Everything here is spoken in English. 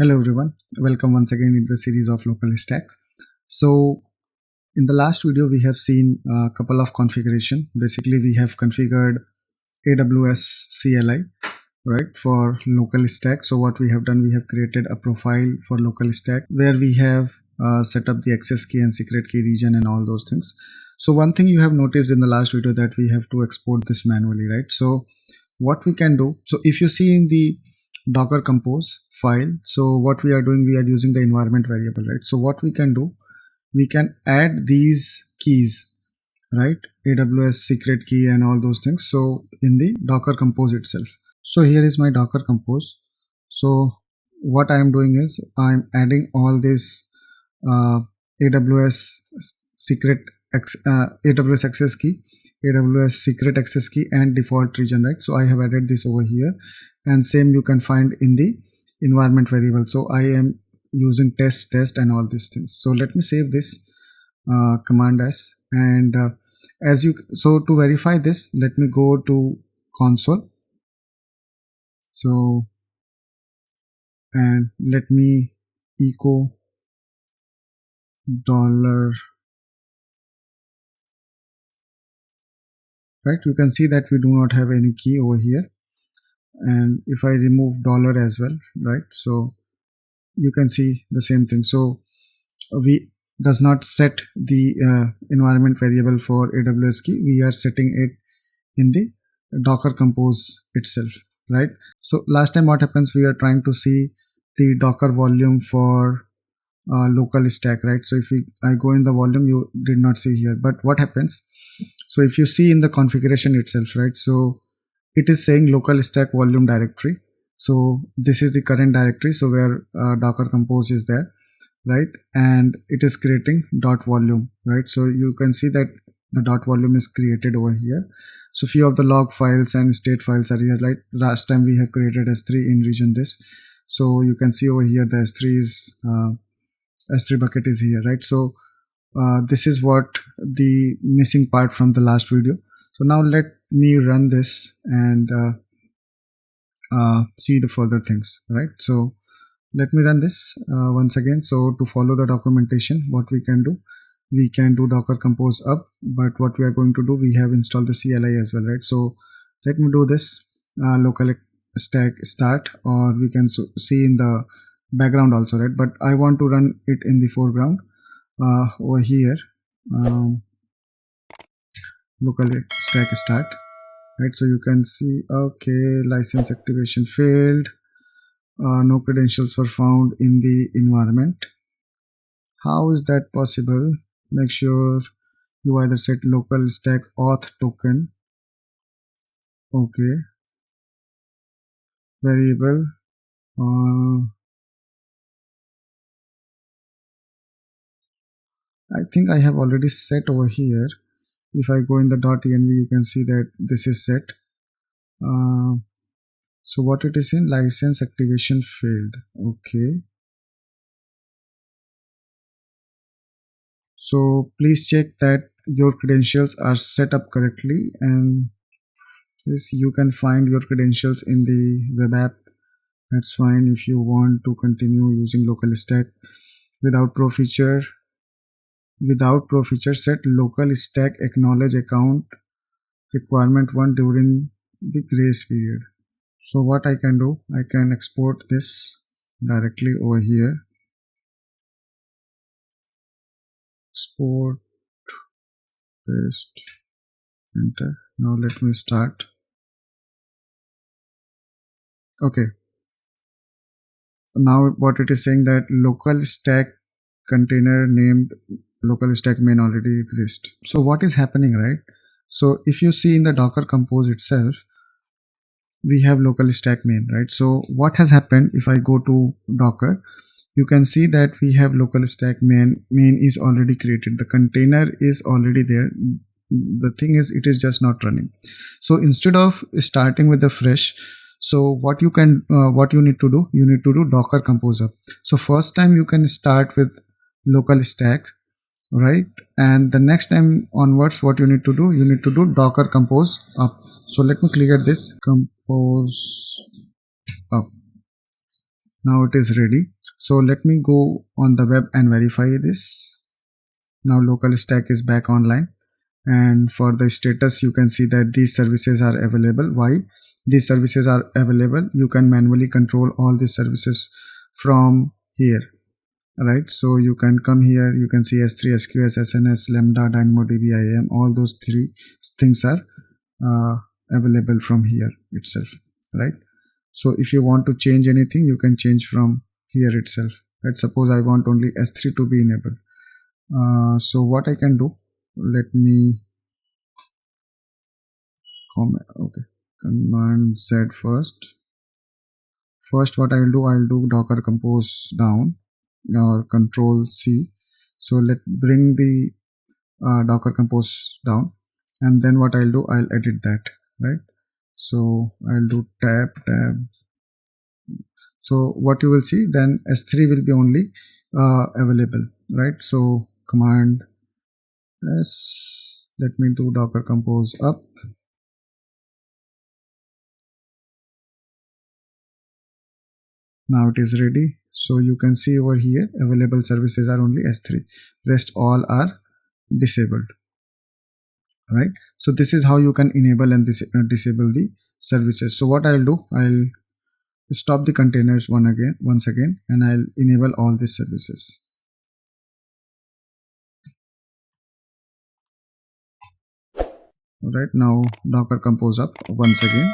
Hello everyone, welcome once again in the series of LocalStack. So in the last video we have seen a couple of configuration. Basically we have configured AWS CLI, right, for LocalStack. So what we have done, we have created a profile for LocalStack where we have set up the access key and secret key region and all those things. So one thing you have noticed in the last video that we have to export this manually, right? So what we can do, so if you see in the Docker compose file, so what we are doing, we are using the environment variable, right? So what we can do, we can add these keys, right, AWS secret key and all those things, so in the Docker compose itself. So here is my Docker compose. So what I am doing is I'm adding all this AWS secret AWS access key, AWS secret access key and default region, right? So I have added this over here, and same you can find in the environment variable. So I am using test and all these things. So let me save this command as, and so to verify this, let me go to console. So and let me echo $, right? You can see that we do not have any key over here, and if I remove $ as well, right, so you can see the same thing. So we does not set the environment variable for AWS key, we are setting it in the Docker compose itself, right? So last time what happens, we are trying to see the Docker volume for LocalStack, right? So if I go in the volume, you did not see here, but what happens, so if you see in the configuration itself, right, so it is saying LocalStack volume directory. So this is the current directory, so where Docker compose is there, right, and it is creating .volume, right? So you can see that the .volume is created over here. So few of the log files and state files are here, right? Last time we have created S3 in region this, so you can see over here the S3 is S3 bucket is here, right? So this is what the missing part from the last video. So now let me run this and see the further things, right? So let me run this once again. So to follow the documentation, what we can do Docker compose up, but what we are going to do, we have installed the CLI as well, right? So let me do this LocalStack start, or we can see in the background also, right? But I want to run it in the foreground over here. LocalStack start, right? So you can see, okay, license activation failed, no credentials were found in the environment. How is that possible? Make sure you either set LocalStack auth token, okay, variable, I think I have already set over here. If I go in the .env, you can see that this is set. So what it is in, license activation failed, okay. So please check that your credentials are set up correctly, and this you can find your credentials in the web app. That's fine. If you want to continue using LocalStack without pro feature, set LocalStack acknowledge account requirement 1 during the grace period. So what I can do, I can export this directly over here. Export, paste, enter. Now let me start. Okay. Now what it is saying, that LocalStack container named LocalStack main already exists. So what is happening, right? So if you see in the Docker compose itself, we have LocalStack main, right? So what has happened, if I go to Docker, you can see that we have LocalStack main is already created, the container is already there. The thing is, it is just not running. So instead of starting with the fresh, so what you need to do Docker compose up. So first time you can start with LocalStack, right, and the next time onwards, what you need to do Docker compose up. So let me clear this compose up. Now it is ready. So let me go on the web and verify this. Now local stack is back online, and for the status you can see that these services are available. Why these services are available? You can manually control all these services from here, right? So you can come here, you can see S3, SQS, SNS, Lambda, DynamoDB, IAM, all those three things are available from here itself, right? So if you want to change anything, you can change from here itself. Let's suppose I want only S3 to be enabled. So what I can do, let me command Z first. First what I'll do docker compose down or control C. So let bring the docker compose down, and then what I'll do, I'll edit that, right? So I'll do tab. So what you will see, then S3 will be only available, right? So command S, let me do docker compose up. Now it is ready. So you can see over here available services are only S3, rest all are disabled, right? So this is how you can enable and disable the services. So what I'll do, I'll stop the containers once again, and I'll enable all these services. All right, now docker compose up once again.